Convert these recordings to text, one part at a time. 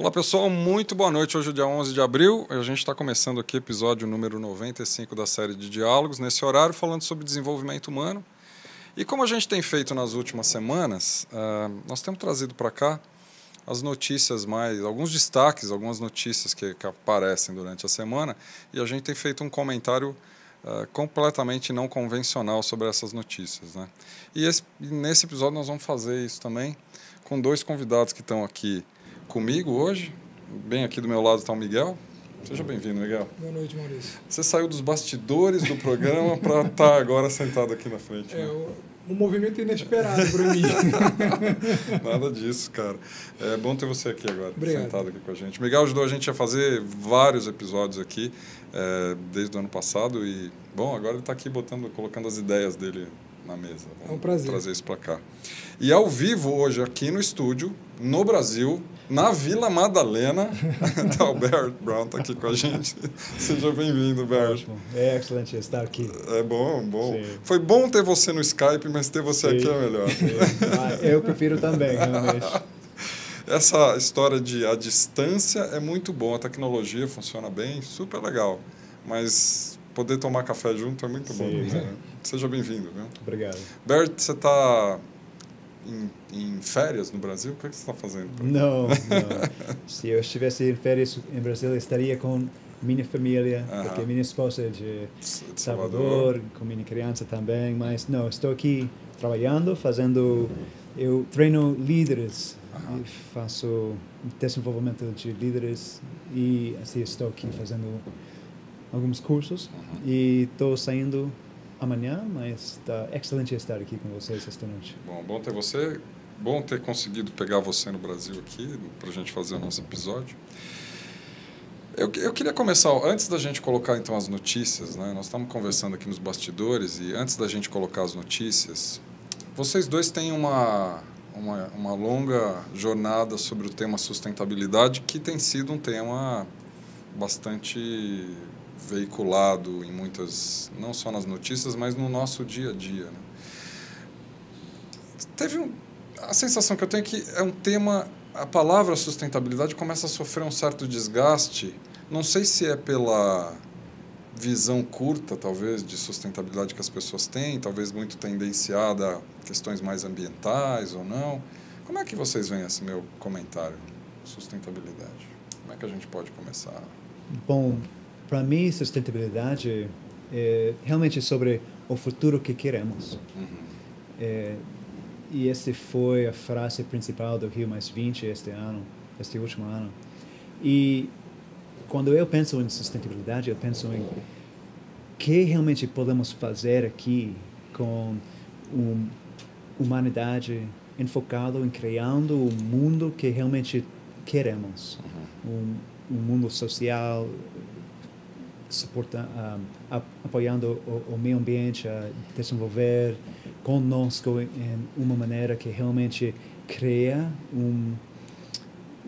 Olá pessoal, muito boa noite. Hoje é dia 11 de abril, a gente está começando aqui o episódio número 95 da série de diálogos, nesse horário falando sobre desenvolvimento humano. E como a gente tem feito nas últimas semanas, nós temos trazido para cá as notícias alguns destaques, algumas notícias que aparecem durante a semana, e a gente tem feito um comentário completamente não convencional sobre essas notícias, né? E nesse episódio nós vamos fazer isso também com dois convidados que estão aqui comigo hoje. Bem aqui do meu lado está o Miguel. Seja bem-vindo, Miguel. Boa noite, Maurício. Você saiu dos bastidores do programa para estar agora sentado aqui na frente. Um movimento inesperado para mim. Nada disso, cara. É bom ter você aqui agora, Obrigado. sentado aqui com a gente. Miguel ajudou a gente a fazer vários episódios aqui, desde o ano passado. E, bom, agora ele está aqui colocando as ideias dele na mesa. É um prazer. Trazer isso para cá. E ao vivo hoje, aqui no estúdio, no Brasil, na Vila Madalena, tá o Bert Brown tá aqui com a gente. Seja bem-vindo, Bert. Ótimo. É excelente estar aqui. É bom. Sim. Foi bom ter você no Skype, mas ter você aqui é melhor. Eu prefiro também, realmente. Essa história de a distância é muito bom, a tecnologia funciona bem, super legal. Mas poder tomar café junto é muito bom. Né? Seja bem-vindo. Viu? Obrigado. Bert, você está em férias no Brasil? O que você está fazendo? Não. Se eu estivesse em férias em Brasil, estaria com minha família, porque minha esposa é de Salvador, com minha criança também, mas não, estou aqui trabalhando, eu treino líderes, e faço desenvolvimento de líderes e assim estou aqui fazendo alguns cursos e estou saindo amanhã, mas está excelente estar aqui com vocês esta noite. Bom ter você, bom ter conseguido pegar você no Brasil aqui, para a gente fazer o nosso episódio. Eu queria começar, antes da gente colocar então as notícias, né? Nós estamos conversando aqui nos bastidores e antes da gente colocar as notícias, vocês dois têm uma longa jornada sobre o tema sustentabilidade, que tem sido um tema bastante veiculado em muitas, não só nas notícias, mas no nosso dia a dia, né? A sensação que eu tenho é que é um tema, a palavra sustentabilidade começa a sofrer um certo desgaste, não sei se é pela visão curta, talvez, de sustentabilidade que as pessoas têm, talvez muito tendenciada a questões mais ambientais ou não. Como é que vocês veem esse meu comentário? Sustentabilidade. Como é que a gente pode começar? Bom, para mim, sustentabilidade é realmente sobre o futuro que queremos. E essa foi a frase principal do Rio +20 este último ano. E quando eu penso em sustentabilidade, eu penso em o que realmente podemos fazer aqui com uma humanidade enfocada em criando um mundo que realmente queremos. Um mundo social, apoiando o meio ambiente, a desenvolver conosco em uma maneira que realmente cria um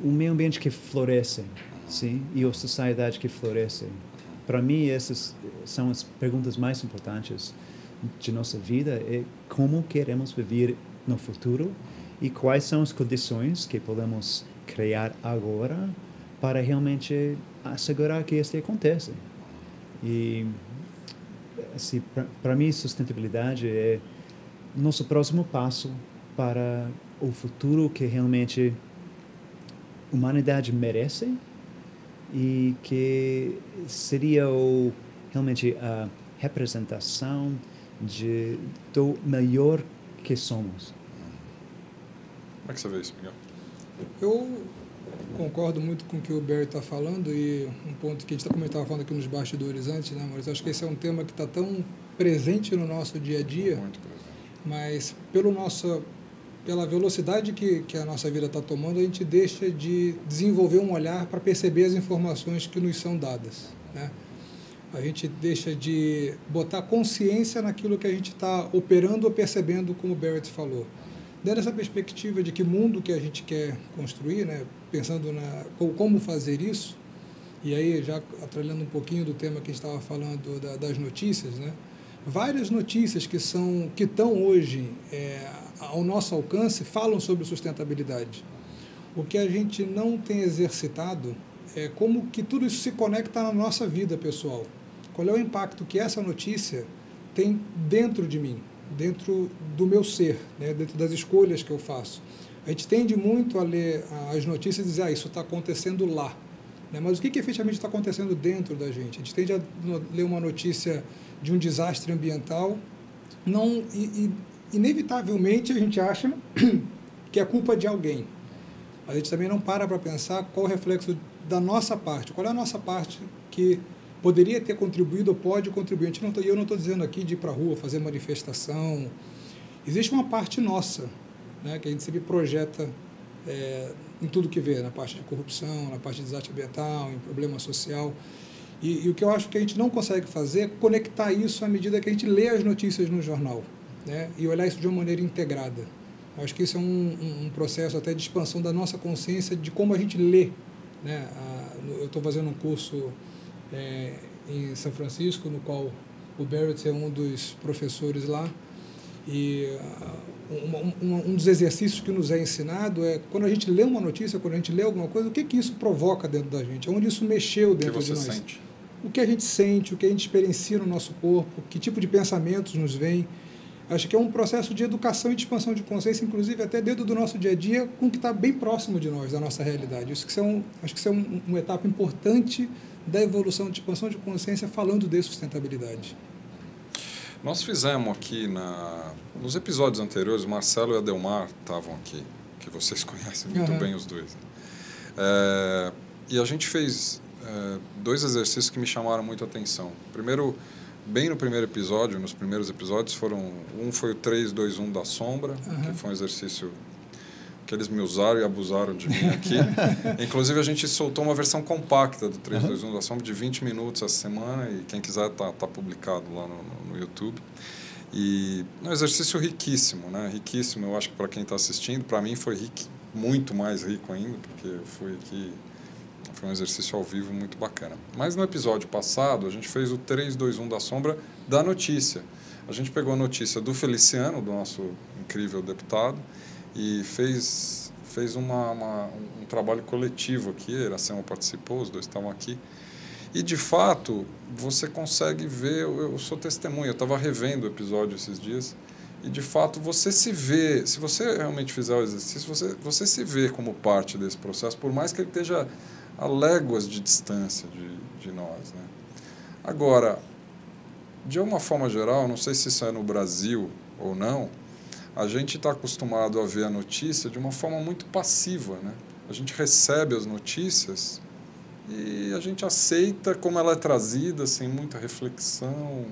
meio ambiente que floresce, sim, e uma sociedade que floresce. Para mim, essas são as perguntas mais importantes de nossa vida, é como queremos viver no futuro e quais são as condições que podemos criar agora para realmente assegurar que isso aconteça. E assim, para mim, sustentabilidade é nosso próximo passo para o futuro que realmente a humanidade merece e que seria realmente a representação do melhor que somos. Como é que você vê isso, Miguel? Eu concordo muito com o que o Barry está falando e um ponto que a gente também estava falando aqui nos bastidores antes, né, Maurício? Acho que esse é um tema que está tão presente no nosso dia a dia, muito presente. Mas pela velocidade que a nossa vida está tomando, a gente deixa de desenvolver um olhar para perceber as informações que nos são dadas, né? A gente deixa de botar consciência naquilo que a gente está operando ou percebendo, como o Barrett falou. Dentro dessa perspectiva de que mundo que a gente quer construir, né, pensando como fazer isso, e aí já atrelhando um pouquinho do tema que a gente estava falando das notícias, né, várias notícias que estão hoje ao nosso alcance falam sobre sustentabilidade. O que a gente não tem exercitado é como que tudo isso se conecta na nossa vida pessoal. Qual é o impacto que essa notícia tem dentro de mim, dentro do meu ser, né? Dentro das escolhas que eu faço. A gente tende muito a ler as notícias e dizer, isso está acontecendo lá. Né? Mas o que efetivamente está acontecendo dentro da gente? A gente tende a ler uma notícia de um desastre ambiental, inevitavelmente a gente acha que é culpa de alguém. Mas a gente também não para pensar qual o reflexo da nossa parte, qual é a nossa parte que poderia ter contribuído ou pode contribuir. Eu não estou dizendo aqui de ir para a rua, fazer manifestação. Existe uma parte nossa, né, que a gente sempre projeta em tudo que vê, na parte de corrupção, na parte de desastre ambiental, em problema social. E o que eu acho que a gente não consegue fazer é conectar isso à medida que a gente lê as notícias no jornal, né, e olhar isso de uma maneira integrada. Eu acho que isso é um processo até de expansão da nossa consciência de como a gente lê. Né? Eu estou fazendo um curso em São Francisco, no qual o Barrett é um dos professores lá, e um dos exercícios que nos é ensinado é quando a gente lê uma notícia, quando a gente lê alguma coisa, o que isso provoca dentro da gente, onde isso mexeu dentro de nós. O que você sente? O que a gente sente, o que a gente experiencia no nosso corpo, que tipo de pensamentos nos vem. Acho que é um processo de educação e de expansão de consciência, inclusive até dentro do nosso dia a dia, com o que está bem próximo de nós, da nossa realidade. Acho que isso é uma etapa importante da evolução de expansão de consciência, falando de sustentabilidade. Nós fizemos aqui, nos episódios anteriores, o Marcelo e a Delmar estavam aqui, que vocês conhecem muito bem os dois. E a gente fez 2 exercícios que me chamaram muito a atenção. Primeiro, bem no primeiro episódio, nos primeiros episódios, um foi o 3-2-1 da sombra, que foi um exercício que eles me usaram e abusaram de mim aqui. Inclusive, a gente soltou uma versão compacta do 3-2-1 da sombra de 20 minutos essa semana, e quem quiser tá publicado lá no YouTube. E é um exercício riquíssimo, né? Riquíssimo, eu acho que para quem está assistindo, para mim foi muito mais rico ainda, porque foi um exercício ao vivo muito bacana. Mas no episódio passado, a gente fez o 3-2-1 da sombra da notícia. A gente pegou a notícia do Feliciano, do nosso incrível deputado, e fez um trabalho coletivo aqui. A Iracema participou, os 2 estavam aqui. E, de fato, você consegue ver, eu sou testemunha, eu estava revendo o episódio esses dias, e, de fato, você se vê, se você realmente fizer o exercício, você se vê como parte desse processo, por mais que ele esteja a léguas de distância de nós. Né? Agora, de uma forma geral, não sei se isso é no Brasil ou não, a gente está acostumado a ver a notícia de uma forma muito passiva. Né? A gente recebe as notícias e a gente aceita como ela é trazida, sem muita reflexão.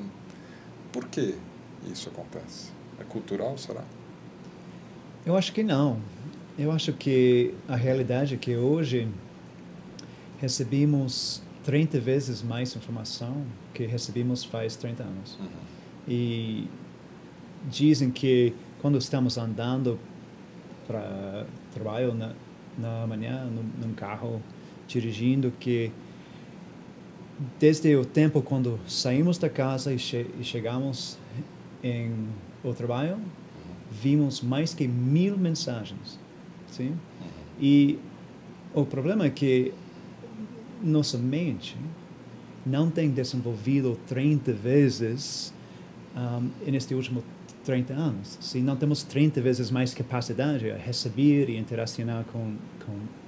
Por que isso acontece? É cultural, será? Eu acho que não. Eu acho que a realidade é que hoje recebemos 30 vezes mais informação que recebemos faz 30 anos. E dizem que quando estamos andando para trabalho na manhã, num carro, dirigindo, que desde o tempo quando saímos da casa e chegamos ao trabalho, vimos mais que 1000 mensagens. Sim? E o problema é que nossa mente não tem desenvolvido 30 vezes nestes últimos 30 anos. Sim, não temos 30 vezes mais capacidade a receber e interaccionar com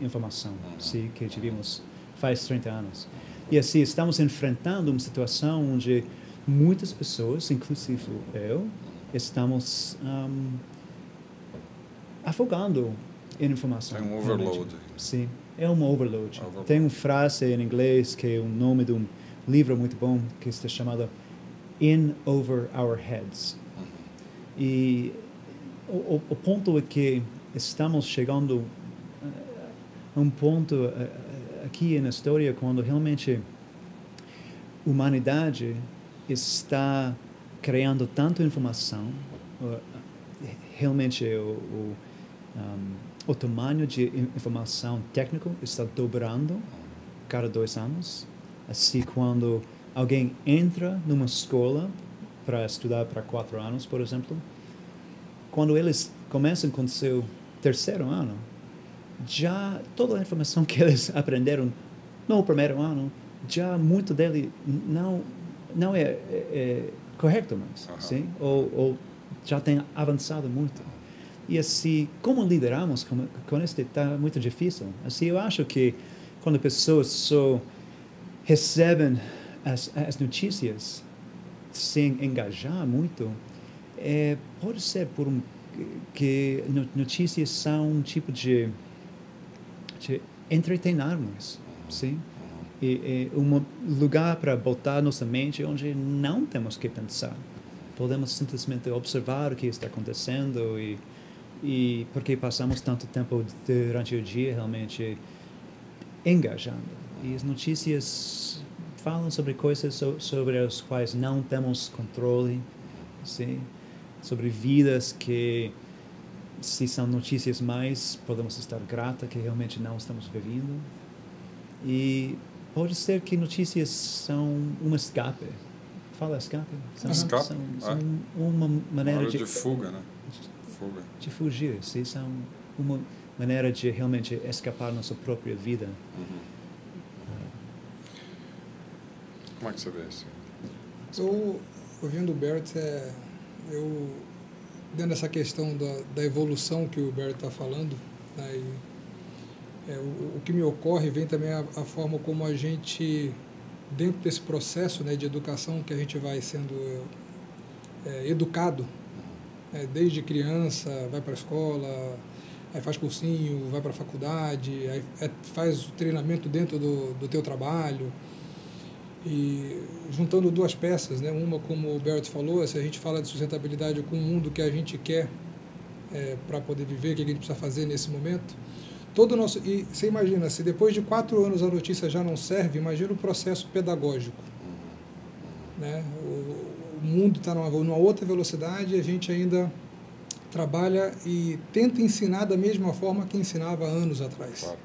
informação, sim, que tivemos faz 30 anos. E assim, estamos enfrentando uma situação onde muitas pessoas, inclusive eu, estamos afogando em informação. Tem um overload. Sim, é um overload. Tem uma frase em inglês que é o nome de um livro muito bom que está chamado In Over Our Heads. E o ponto é que estamos chegando a um ponto aqui na história quando realmente a humanidade está criando tanta informação, realmente o tamanho de informação técnica está dobrando cada 2 anos. Assim, quando alguém entra numa escola para estudar para 4 anos, por exemplo, quando eles começam com seu 3º ano, já toda a informação que eles aprenderam no primeiro ano, já muito dele não é correto mais, sim? Ou já tem avançado muito. E assim, como lideramos com isso está muito difícil. Assim, eu acho que quando pessoas só recebem as notícias sem engajar muito, pode ser que notícias são um tipo de entretenarmos, sim? E um lugar para botar nossa mente onde não temos que pensar. Podemos simplesmente observar o que está acontecendo e porque passamos tanto tempo durante o dia realmente engajando. E as notícias falam sobre coisas sobre as quais não temos controle, sim? Sobre vidas que, se são notícias mais, podemos estar grata que realmente não estamos vivendo. E pode ser que notícias são um escape. Fala escape? Escape? São uma maneira de fuga, né? Fuga. De fugir, sim? São uma maneira de realmente escapar da nossa própria vida. Como é que você vê isso? Eu, ouvindo o Bert, dentro dessa questão da evolução que o Bert está falando, né, o que me ocorre vem também a forma como a gente, dentro desse processo, né, de educação que a gente vai sendo educado, desde criança, vai para a escola, aí faz cursinho, vai para a faculdade, aí faz o treinamento dentro do teu trabalho. E juntando duas peças, né? Uma, como o Bert falou, se a gente fala de sustentabilidade com o mundo que a gente quer para poder viver, o que a gente precisa fazer nesse momento, todo o nosso... E você imagina, se depois de 4 anos a notícia já não serve, imagina o processo pedagógico. Né? O mundo está numa outra velocidade e a gente ainda trabalha e tenta ensinar da mesma forma que ensinava anos atrás. Claro.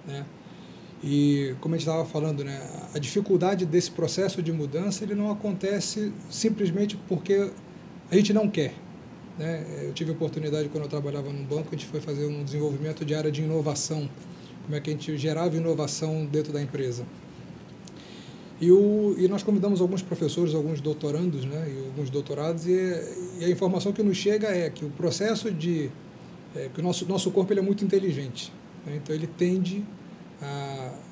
Né? E, como a gente estava falando, né, a dificuldade desse processo de mudança ele não acontece simplesmente porque a gente não quer. Né? Eu tive a oportunidade, quando eu trabalhava num banco, a gente foi fazer um desenvolvimento de área de inovação, como é que a gente gerava inovação dentro da empresa. E nós convidamos alguns professores, alguns doutorandos, né, e alguns doutorados, e a informação que nos chega é que o processo que o nosso corpo ele é muito inteligente, né, então ele tende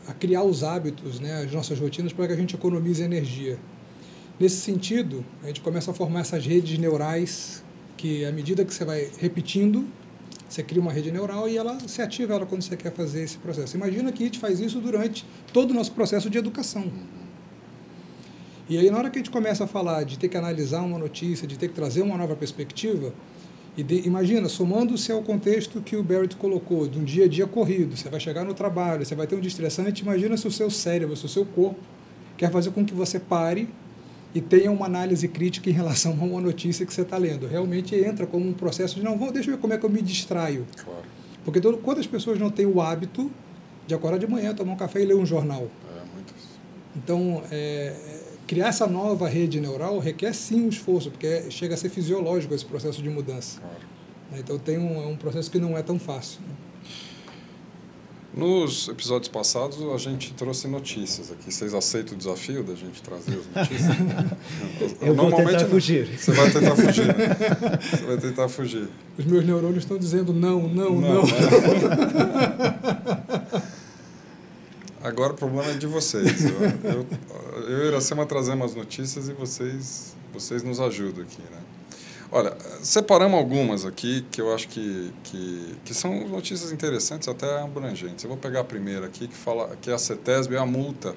a criar os hábitos, né, as nossas rotinas, para que a gente economize energia. Nesse sentido, a gente começa a formar essas redes neurais que, à medida que você vai repetindo, você cria uma rede neural e ela se ativa quando você quer fazer esse processo. Imagina que a gente faz isso durante todo o nosso processo de educação. E aí, na hora que a gente começa a falar de ter que analisar uma notícia, de ter que trazer uma nova perspectiva, imagina, somando-se ao contexto que o Barrett colocou, de um dia a dia corrido, você vai chegar no trabalho, você vai ter um dia estressante, imagina se o seu cérebro, se o seu corpo quer fazer com que você pare e tenha uma análise crítica em relação a uma notícia que você está lendo. Realmente entra como um processo de, deixa eu ver como é que eu me distraio. Claro. Porque quantas pessoas não têm o hábito de acordar de manhã, tomar um café e ler um jornal? Muitas. Então, criar essa nova rede neural requer sim um esforço, porque chega a ser fisiológico esse processo de mudança. Claro. Então tem um processo que não é tão fácil. Nos episódios passados a gente trouxe notícias aqui. Vocês aceitam o desafio da gente trazer as notícias? Eu vou tentar fugir. Você vai tentar fugir. Você vai tentar fugir. Os meus neurônios estão dizendo não. Agora o problema é de vocês. Eu e Iracema trazemos as notícias e vocês nos ajudam aqui, né? Olha, separamos algumas aqui que eu acho que são notícias interessantes, até abrangentes. Eu vou pegar a primeira aqui, que fala que a CETESB é a multa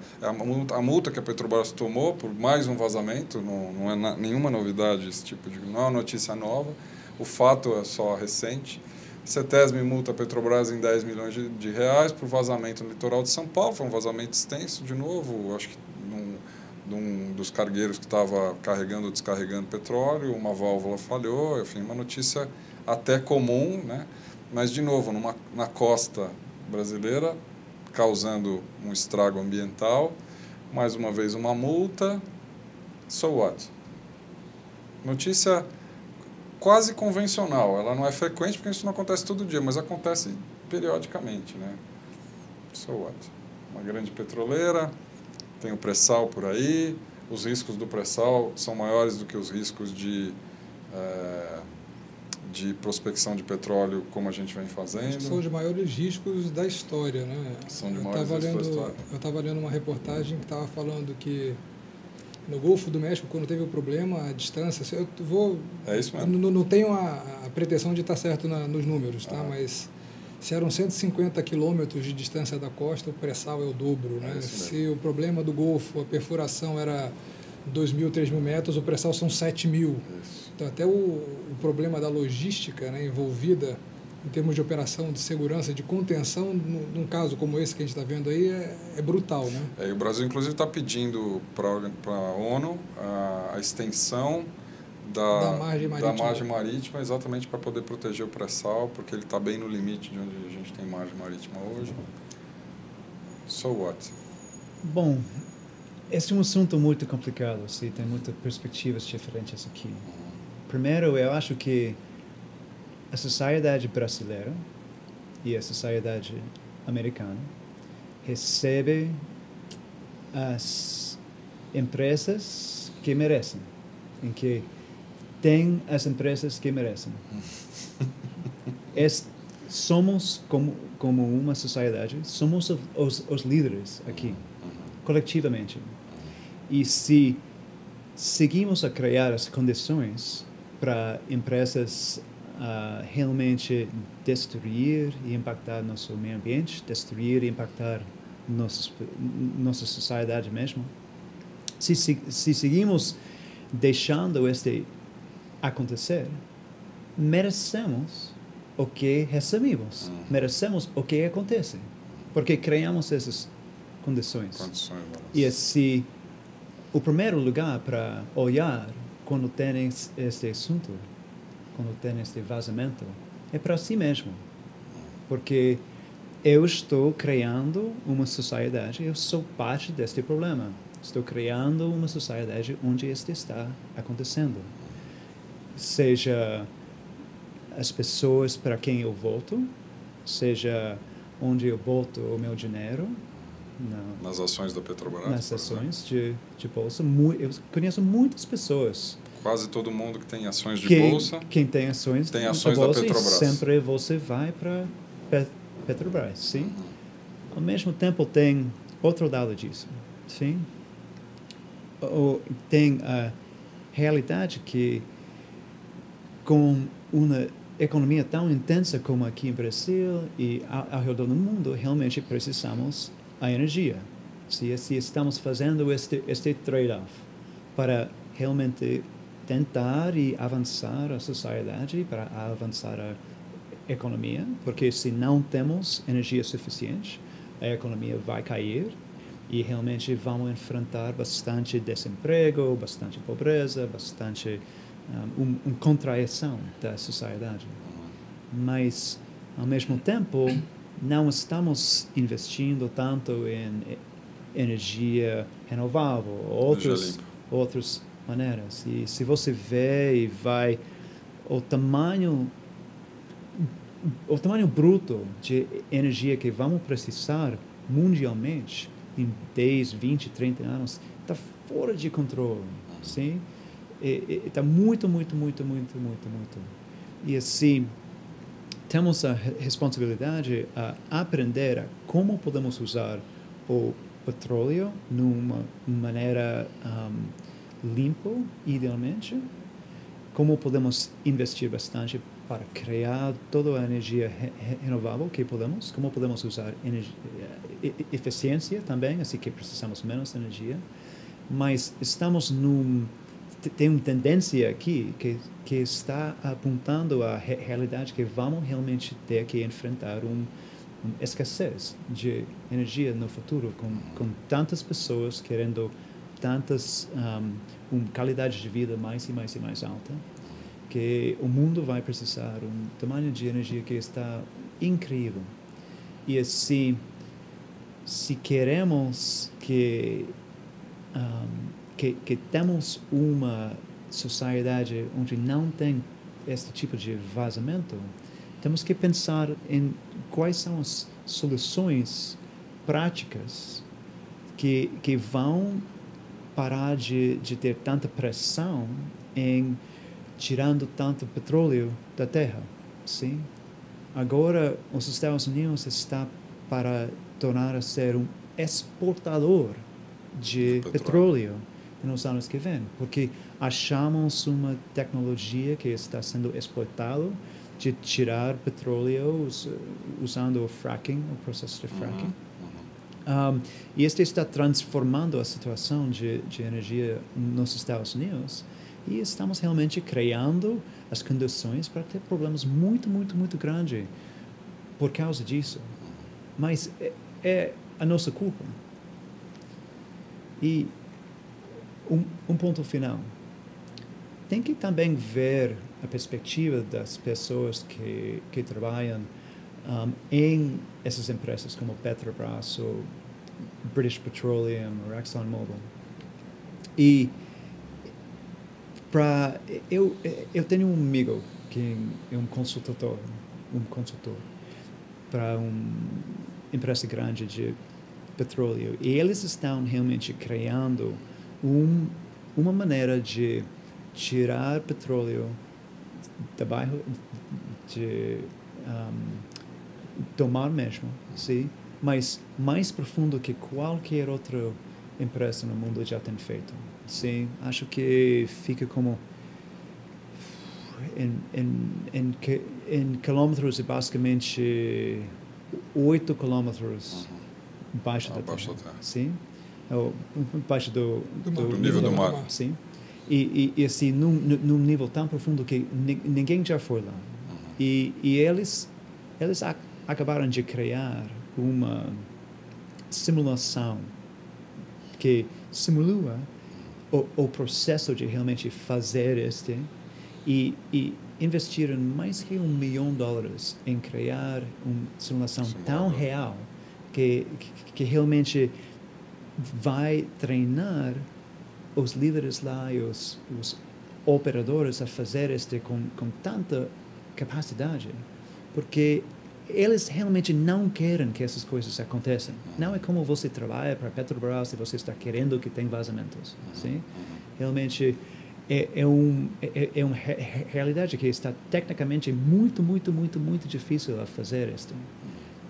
que a Petrobras tomou por mais um vazamento. Não é nenhuma novidade esse tipo de... Não é uma notícia nova, o fato é só recente. CETESB multa a Petrobras em 10 milhões de reais por vazamento no litoral de São Paulo. Foi um vazamento extenso, de novo, acho que de um dos cargueiros que estava carregando ou descarregando petróleo, uma válvula falhou, enfim, uma notícia até comum, né? Mas, de novo, na costa brasileira, causando um estrago ambiental, mais uma vez uma multa, so what? Notícia quase convencional. Ela não é frequente porque isso não acontece todo dia, mas acontece periodicamente, né? So what? Uma grande petroleira, tem o pré-sal por aí, os riscos do pré-sal são maiores do que os riscos de prospecção de petróleo, como a gente vem fazendo. São os maiores riscos da história, né? São de maiores riscos da história. Eu estava lendo uma reportagem que estava falando que no Golfo do México, quando teve o problema, a distância... É isso mesmo. Não tenho a pretensão de estar certo nos números, tá? Mas se eram 150 quilômetros de distância da costa, o pré-sal é o dobro, né? Se o problema do Golfo, a perfuração era 2.000, 3.000 metros, o pré-sal são 7.000. Então, até o problema da logística, né, envolvida em termos de operação, de segurança, de contenção, num caso como esse que a gente está vendo aí, é brutal, né? E o Brasil, inclusive, está pedindo para a ONU a extensão da margem marítima, exatamente para poder proteger o pré-sal, porque ele está bem no limite de onde a gente tem margem marítima hoje. So what? Bom, esse é um assunto muito complicado, assim, tem muitas perspectivas diferentes aqui. Primeiro, eu acho que a sociedade brasileira e a sociedade americana recebe as empresas que merecem, em que tem as empresas que merecem. Somos, como uma sociedade, somos os líderes aqui, coletivamente. E se seguimos a criar as condições para empresas realmente destruir e impactar nosso meio ambiente, destruir e impactar nossa sociedade mesmo, se seguimos deixando este acontecer, merecemos o que recebemos, merecemos o que acontece, porque criamos essas condições. E assim, o primeiro lugar para olhar quando tem este assunto, quando tem este vazamento, é para si mesmo. Porque eu estou criando uma sociedade, eu sou parte deste problema. Estou criando uma sociedade onde isto está acontecendo. Seja as pessoas para quem eu voto, seja onde eu boto o meu dinheiro. Nas ações da Petrobras? Nas ações de bolsa. Eu conheço muitas pessoas. Quase todo mundo que tem ações de bolsa. Quem tem ações da bolsa, Petrobras. Sempre você vai para Petrobras, sim? Ao mesmo tempo, tem outro lado disso, sim? Tem a realidade que, com uma economia tão intensa como aqui no Brasil e ao redor do mundo, realmente precisamos a energia. Se estamos fazendo este trade-off para realmente tentar e avançar a sociedade, para avançar a economia, porque se não temos energia suficiente, a economia vai cair e realmente vamos enfrentar bastante desemprego, bastante pobreza, bastante uma contração da sociedade. Mas, ao mesmo tempo, não estamos investindo tanto em energia renovável, outras maneiras. E se você vê e vai o tamanho bruto de energia que vamos precisar mundialmente em 10, 20, 30 anos, está fora de controle, sim? Está muito. E assim, temos a responsabilidade a aprender a como podemos usar o petróleo numa maneira limpa, idealmente, como podemos investir bastante para criar toda a energia renovável que podemos, como podemos usar eficiência também, assim que precisamos menos energia, mas tem uma tendência aqui que está apontando a realidade que vamos realmente ter que enfrentar uma escassez de energia no futuro, com tantas pessoas querendo uma qualidade de vida mais e mais alta, que o mundo vai precisar um tamanho de energia que está incrível. E assim, se queremos que temos uma sociedade onde não tem este tipo de vazamento, temos que pensar em quais são as soluções práticas que vão parar de ter tanta pressão em tirando tanto petróleo da terra, sim? Agora, os Estados Unidos está para tornar a ser um exportador de petróleo nos anos que vêm, porque achamos uma tecnologia que está sendo exploitada de tirar petróleo usando o fracking, o processo de fracking. E este está transformando a situação de energia nos Estados Unidos e estamos realmente criando as condições para ter problemas muito, muito, muito grandes por causa disso. Mas é a nossa culpa. E um ponto final. Tem que também ver a perspectiva das pessoas que trabalham em essas empresas como Petrobras ou British Petroleum ou ExxonMobil. E eu tenho um amigo que é um consultor para uma empresa grande de petróleo, e eles estão realmente criando uma maneira de tirar petróleo debaixo do mar mesmo, sim, mas mais profundo que qualquer outra empresa no mundo já tem feito. Sim, acho que fica como em quilômetros, basicamente 8 quilômetros abaixo da terra. Sim, abaixo do nível do mar. Sim, e assim num nível tão profundo que ninguém já foi lá. E eles acabaram de criar uma simulação que simula o processo de realmente fazer e investiram mais que $1 milhão em criar uma simulação tão real que realmente vai treinar os líderes lá e os operadores a fazer com tanta capacidade, porque eles realmente não querem que essas coisas aconteçam. Não é como você trabalha para a Petrobras e você está querendo que tenha vazamentos. Sim? Realmente é uma realidade que está tecnicamente muito, muito, muito, muito difícil a fazer isto.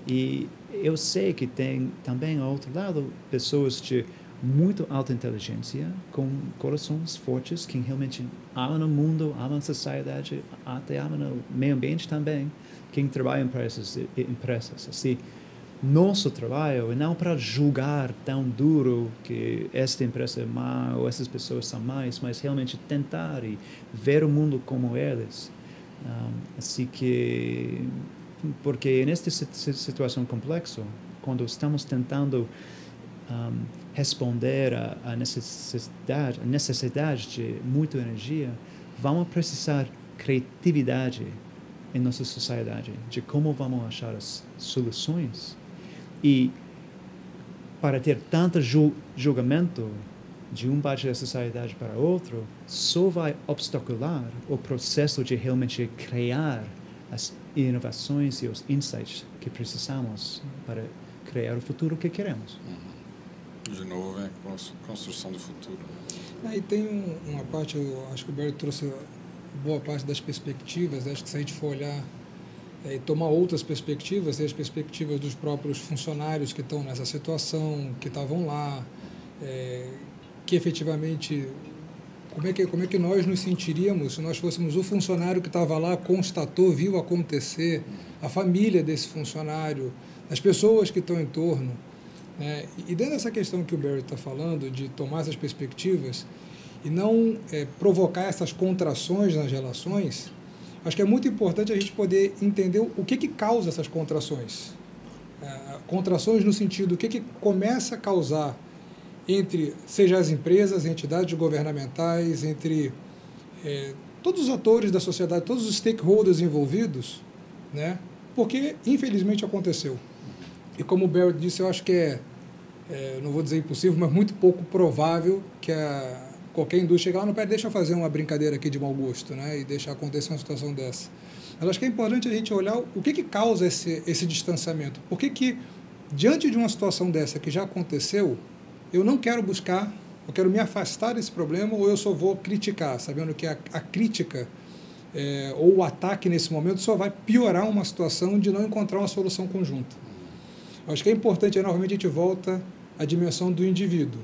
E eu sei que tem também, ao outro lado, pessoas de muito alta inteligência, com corações fortes, que realmente amam o mundo, amam a sociedade, até amam o meio ambiente também, quem trabalha para essas empresas. Assim, nosso trabalho é não para julgar tão duro que esta empresa é má ou essas pessoas são más, mas realmente tentar e ver o mundo como eles. Assim que, porque nesta situação complexa, quando estamos tentando responder à necessidade de muita energia, vamos precisar criatividade em nossa sociedade, de como vamos achar as soluções. E para ter tanto julgamento de um parte da sociedade para outro, só vai obstacular o processo de realmente criar as inovações e os insights que precisamos para criar o futuro que queremos. De novo, vem a construção do futuro. Aí tem uma parte, eu acho que o Barry trouxe boa parte das perspectivas. Acho que se a gente for olhar e tomar outras perspectivas, tem as perspectivas dos próprios funcionários que estão nessa situação, que estavam lá, que efetivamente, como é que nós nos sentiríamos se nós fôssemos o funcionário que estava lá, constatou, viu acontecer, a família desse funcionário, as pessoas que estão em torno. E dentro dessa questão que o Barry está falando, de tomar essas perspectivas e não provocar essas contrações nas relações, acho que é muito importante a gente poder entender o que causa essas contrações. Contrações no sentido, o que começa a causar entre, seja as empresas, entidades governamentais, entre todos os atores da sociedade, todos os stakeholders envolvidos, né? Porque, infelizmente, aconteceu. E como o Barry disse, eu acho que não vou dizer impossível, mas muito pouco provável que qualquer indústria chegar lá no pé, deixa eu fazer uma brincadeira aqui de mau gosto, né? E deixar acontecer uma situação dessa. Mas acho que é importante a gente olhar o que causa esse distanciamento. Por que, diante de uma situação dessa que já aconteceu, eu não quero buscar, eu quero me afastar desse problema, ou eu só vou criticar, sabendo que a crítica ou o ataque nesse momento só vai piorar uma situação de não encontrar uma solução conjunta. Acho que é importante, novamente, a gente volta à dimensão do indivíduo,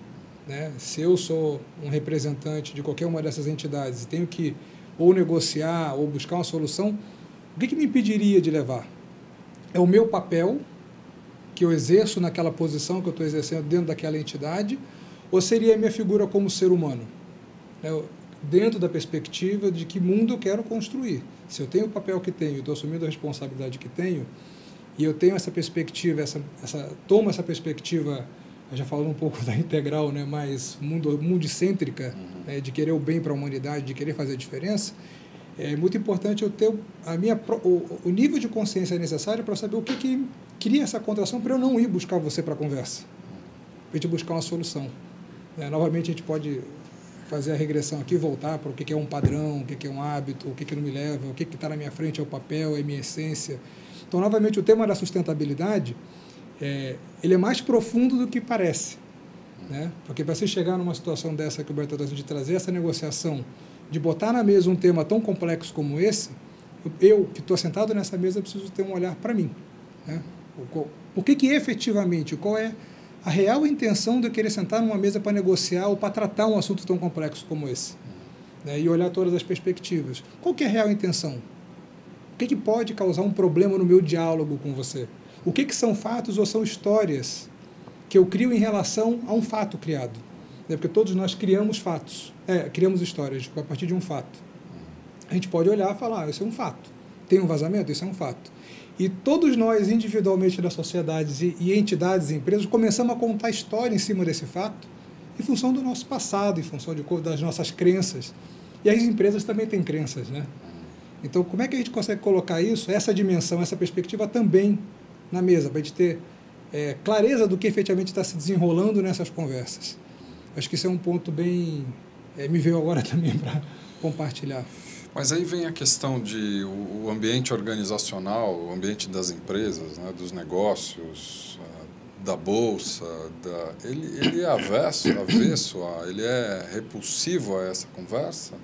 né? Se eu sou um representante de qualquer uma dessas entidades e tenho que ou negociar ou buscar uma solução, o que me impediria de levar? É o meu papel que eu exerço naquela posição que eu estou exercendo dentro daquela entidade, ou seria a minha figura como ser humano? Dentro da perspectiva de que mundo eu quero construir. Se eu tenho o papel que tenho, estou assumindo a responsabilidade que tenho, e eu tenho essa perspectiva, tomo essa perspectiva, já falando um pouco da integral, né, mais mundicêntrica, de querer o bem para a humanidade, de querer fazer a diferença, é muito importante eu ter o nível de consciência necessário para saber o que cria essa contração para eu não ir buscar você para a conversa, para a gente buscar uma solução. Novamente, a gente pode fazer a regressão aqui, voltar para o que é um padrão, o que é um hábito, o que não me leva, o que está na minha frente é o papel, é a minha essência. Então, novamente, o tema da sustentabilidade, ele é mais profundo do que parece, né? Porque para você chegar numa situação dessa que o Berto está dizendo, de trazer essa negociação, de botar na mesa um tema tão complexo como esse, eu que estou sentado nessa mesa preciso ter um olhar para mim, né? O que efetivamente, qual é a real intenção de eu querer sentar numa mesa para negociar ou para tratar um assunto tão complexo como esse, né? E olhar todas as perspectivas. Qual que é a real intenção? O que pode causar um problema no meu diálogo com você? O que são fatos ou são histórias que eu crio em relação a um fato criado? Porque todos nós criamos fatos, criamos histórias a partir de um fato. A gente pode olhar e falar, isso é um fato. Tem um vazamento? Isso é um fato. E todos nós, individualmente das sociedades e entidades e empresas, começamos a contar história em cima desse fato, em função do nosso passado, em função das nossas crenças. E as empresas também têm crenças, né? Então, como é que a gente consegue colocar isso, essa dimensão, essa perspectiva também na mesa, para a gente ter clareza do que efetivamente está se desenrolando nessas conversas? Acho que isso é um ponto bem... me veio agora também para compartilhar. Mas aí vem a questão de o ambiente organizacional, o ambiente das empresas, né, dos negócios, da bolsa, ele é avesso, ele é repulsivo a essa conversa?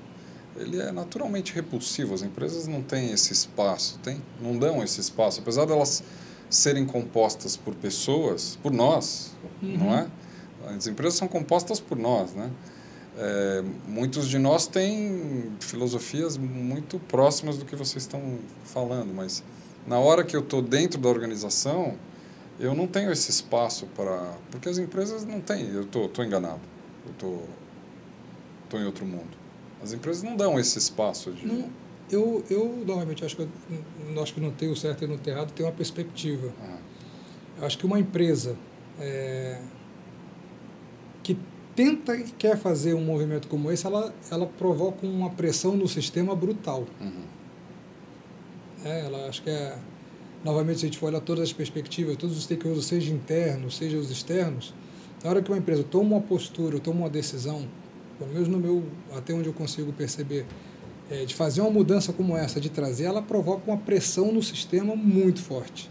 Ele é naturalmente repulsivo. As empresas não têm esse espaço, não dão esse espaço, apesar de elas serem compostas por pessoas, por nós, não é? As empresas são compostas por nós, né? Muitos de nós têm filosofias muito próximas do que vocês estão falando, mas na hora que eu estou dentro da organização, eu não tenho esse espaço para... Porque as empresas não têm, eu estou enganado, eu estou em outro mundo. As empresas não dão esse espaço de... Não, eu normalmente acho que não tenho o certo e não tenho errado, tenho uma perspectiva. Eu acho que uma empresa que tenta e quer fazer um movimento como esse, ela provoca uma pressão no sistema brutal. Ela acho que novamente, se a gente for olhar todas as perspectivas, todos os stakeholders, seja internos, seja os externos, na hora que uma empresa toma uma postura, toma uma decisão, pelo menos até onde eu consigo perceber, de fazer uma mudança como essa, de trazer, ela provoca uma pressão no sistema muito forte,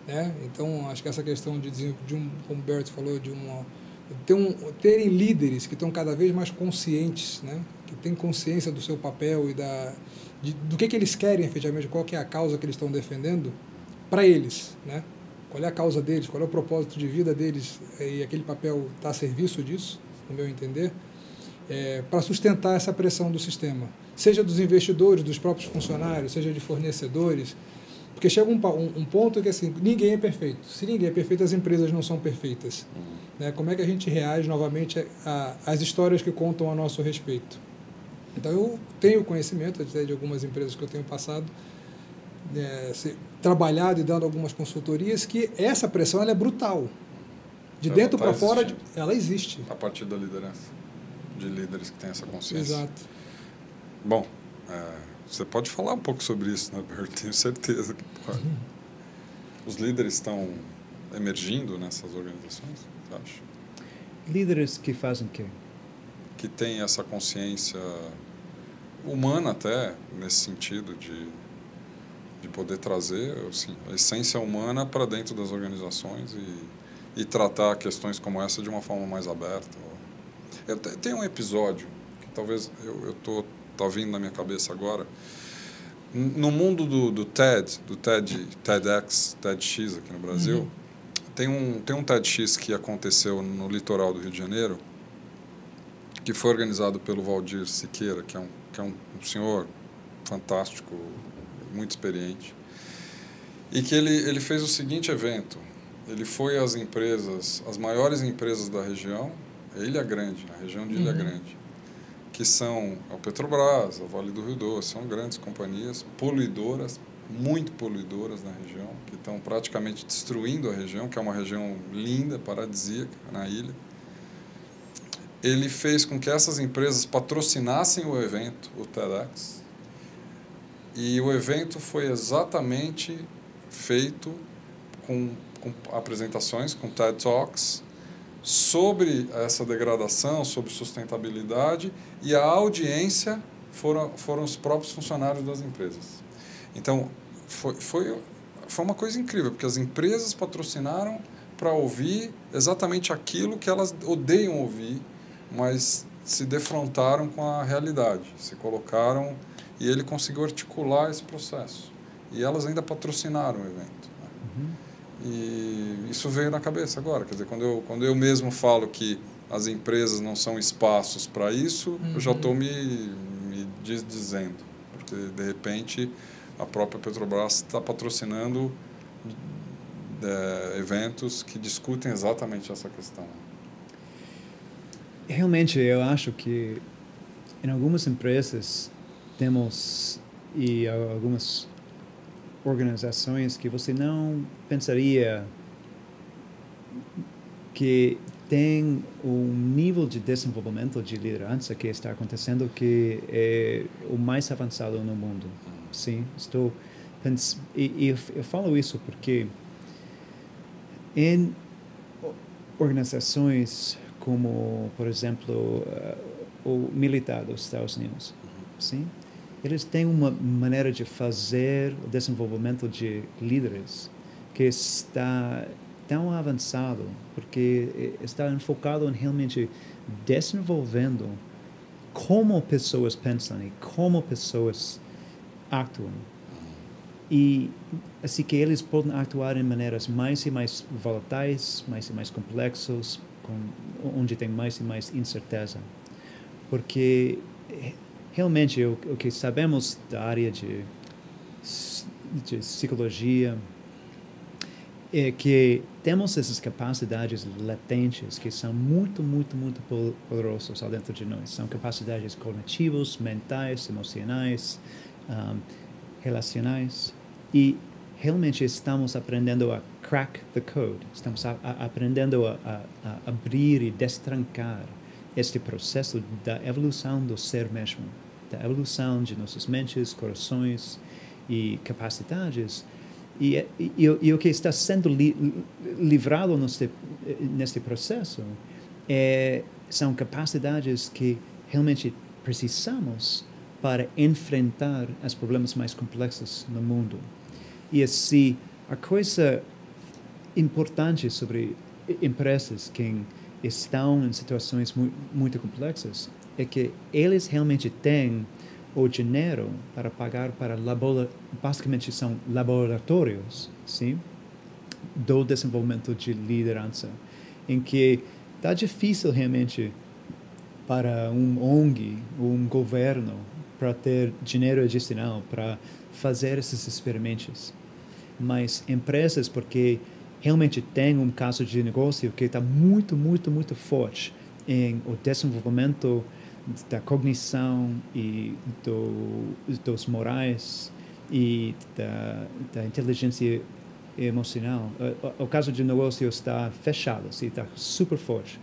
né? Então, acho que essa questão como o Bert falou, terem líderes que estão cada vez mais conscientes, né? Que têm consciência do seu papel e do que eles querem efetivamente, qual que é a causa que eles estão defendendo para eles, né? Qual é a causa deles, qual é o propósito de vida deles, e aquele papel está a serviço disso, no meu entender, para sustentar essa pressão do sistema, seja dos investidores, dos próprios funcionários, seja de fornecedores, porque chega um ponto que assim, ninguém é perfeito. Se ninguém é perfeito, as empresas não são perfeitas. Né? Como é que a gente reage novamente às histórias que contam a nosso respeito? Então, eu tenho conhecimento de algumas empresas que eu tenho passado, trabalhado e dando algumas consultorias, que essa pressão ela é brutal. De dentro para fora, ela existe. A partir da liderança, de líderes que têm essa consciência. Exato. Bom, você pode falar um pouco sobre isso, né, Bert? Tenho certeza que pode. Os líderes estão emergindo nessas organizações, você acha? Líderes que fazem o quê? que tem essa consciência humana até, nesse sentido de poder trazer assim, a essência humana para dentro das organizações e tratar questões como essa de uma forma mais aberta. Tem um episódio que talvez tá vindo na minha cabeça agora. No mundo do TEDx aqui no Brasil, tem um TEDx que aconteceu no litoral do Rio de Janeiro, que foi organizado pelo Valdir Siqueira, que é um senhor fantástico, muito experiente, e que ele fez o seguinte evento. Ele foi às empresas, as maiores empresas da região, Ilha Grande, a região de Ilha Grande, que são a Petrobras, a Vale do Rio Doce, são grandes companhias poluidoras, muito poluidoras na região, que estão praticamente destruindo a região, que é uma região linda, paradisíaca, na ilha. Ele fez com que essas empresas patrocinassem o evento, o TEDx, e o evento foi exatamente feito com apresentações, com TED Talks, sobre essa degradação, sobre sustentabilidade, e a audiência foram os próprios funcionários das empresas. Então, foi uma coisa incrível, porque as empresas patrocinaram para ouvir exatamente aquilo que elas odeiam ouvir, mas se defrontaram com a realidade, se colocaram, e ele conseguiu articular esse processo. E elas ainda patrocinaram o evento. Né? E isso veio na cabeça agora. Quer dizer, quando eu mesmo falo que as empresas não são espaços para isso, eu já estou me dizendo. Porque, de repente, a própria Petrobras está patrocinando eventos que discutem exatamente essa questão. Realmente, eu acho que em algumas empresas temos e algumas organizações que você não pensaria que tem um nível de desenvolvimento de liderança que está acontecendo que é o mais avançado no mundo. Sim, eu falo isso porque em organizações como, por exemplo, o militar dos Estados Unidos, sim, eles têm uma maneira de fazer o desenvolvimento de líderes que está tão avançado, porque está enfocado em realmente desenvolvendo como pessoas pensam e como pessoas atuam. E assim que eles podem atuar em maneiras mais e mais voláteis, mais e mais complexos, onde tem mais e mais incerteza. Porque realmente o que sabemos da área de psicologia é que temos essas capacidades latentes que são muito, muito, muito poderosas dentro de nós. São capacidades cognitivas, mentais, emocionais, relacionais. E realmente estamos aprendendo a crack the code. Estamos aprendendo a abrir e destrancar este processo da evolução do ser mesmo, da evolução de nossas mentes, corações e capacidades. E o que está sendo livrado neste processo são capacidades que realmente precisamos para enfrentar os problemas mais complexos no mundo. E assim, a coisa importante sobre empresas que estão em situações muito complexas é que eles realmente têm o dinheiro para pagar para basicamente são laboratórios, sim, do desenvolvimento de liderança, em que está difícil realmente para ONG, um governo, para ter dinheiro adicional para fazer esses experimentos. Mas empresas, porque realmente tem um caso de negócio que está muito, muito, muito forte em o desenvolvimento da cognição e dos morais e da inteligência emocional. O caso de negócio está fechado, está super forte.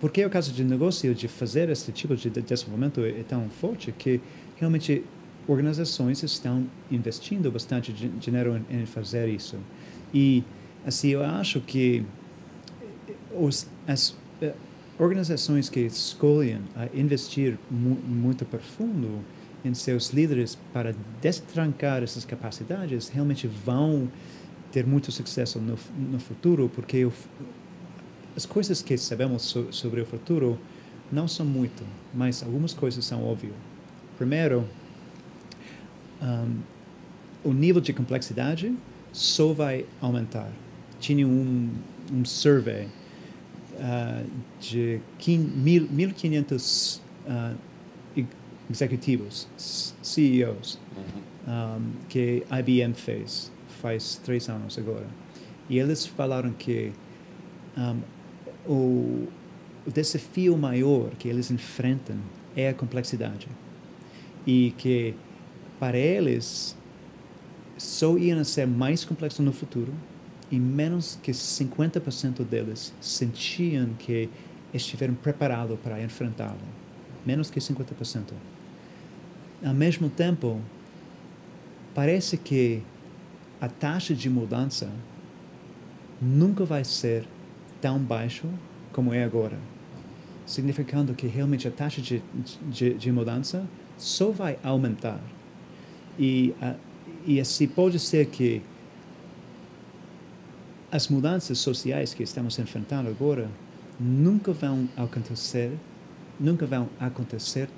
Por que o caso de negócio de fazer esse tipo de desenvolvimento é tão forte que realmente organizações estão investindo bastante dinheiro em fazer isso. E assim, eu acho que organizações que escolhem a investir muito profundo em seus líderes para destrancar essas capacidades realmente vão ter muito sucesso no futuro, porque as coisas que sabemos sobre o futuro não são muito, mas algumas coisas são óbvias. Primeiro, o nível de complexidade só vai aumentar. Tinha um survey de 1.500 executivos, CEOs, que a IBM faz 3 anos agora. E eles falaram que o desafio maior que eles enfrentam é a complexidade. E que, para eles, só iam ser mais complexos no futuro e menos que 50% deles sentiam que estiveram preparados para enfrentá-lo. Menos que 50%. Ao mesmo tempo, parece que a taxa de mudança nunca vai ser tão baixa como é agora, significando que realmente a taxa de mudança só vai aumentar. E assim pode ser que as mudanças sociais que estamos enfrentando agora nunca vão acontecer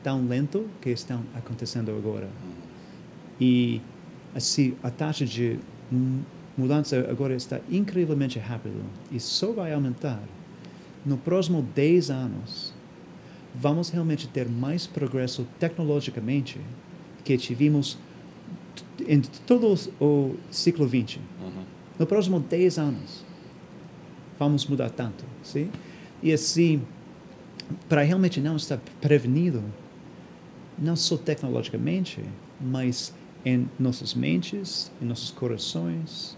tão lento que estão acontecendo agora. E assim a taxa de mudança agora está incrivelmente rápida e só vai aumentar. No próximo 10 anos, vamos realmente ter mais progresso tecnologicamente que tivemos em todo o século XX. No próximo 10 anos, vamos mudar tanto, sim? E assim, para realmente não estar prevenido, não só tecnologicamente, mas em nossas mentes, em nossos corações,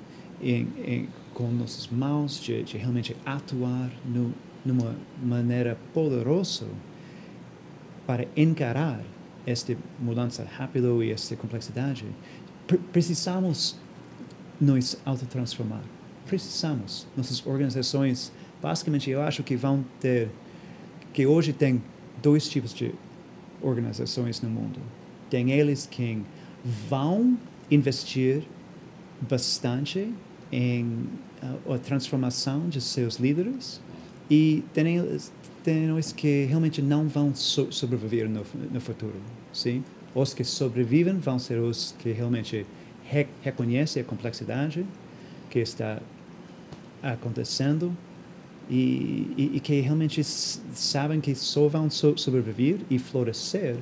com nossas mãos, de realmente atuar numa maneira poderosa para encarar esta mudança rápida e esta complexidade. Precisamos nos autotransformar. Precisamos. Nossas organizações, basicamente, eu acho que vão ter, que hoje tem 2 tipos de organizações no mundo. Tem eles que vão investir bastante em a transformação de seus líderes e tem os que realmente não vão sobreviver no futuro, sim? Os que sobrevivem vão ser os que realmente reconhecem a complexidade que está acontecendo e que realmente sabem que só vão sobreviver e florescer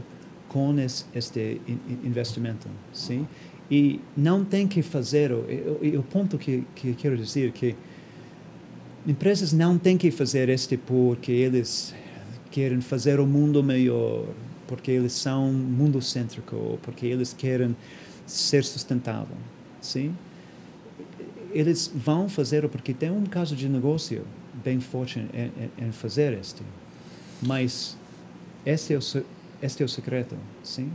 com este investimento, sim? E não tem que fazer, o ponto que quero dizer que empresas não têm que fazer porque eles querem fazer o mundo melhor, porque eles são mundo-cêntrico, porque eles querem ser sustentável, sim? Eles vão fazer porque tem um caso de negócio bem forte em fazer mas este é o secreto, sim?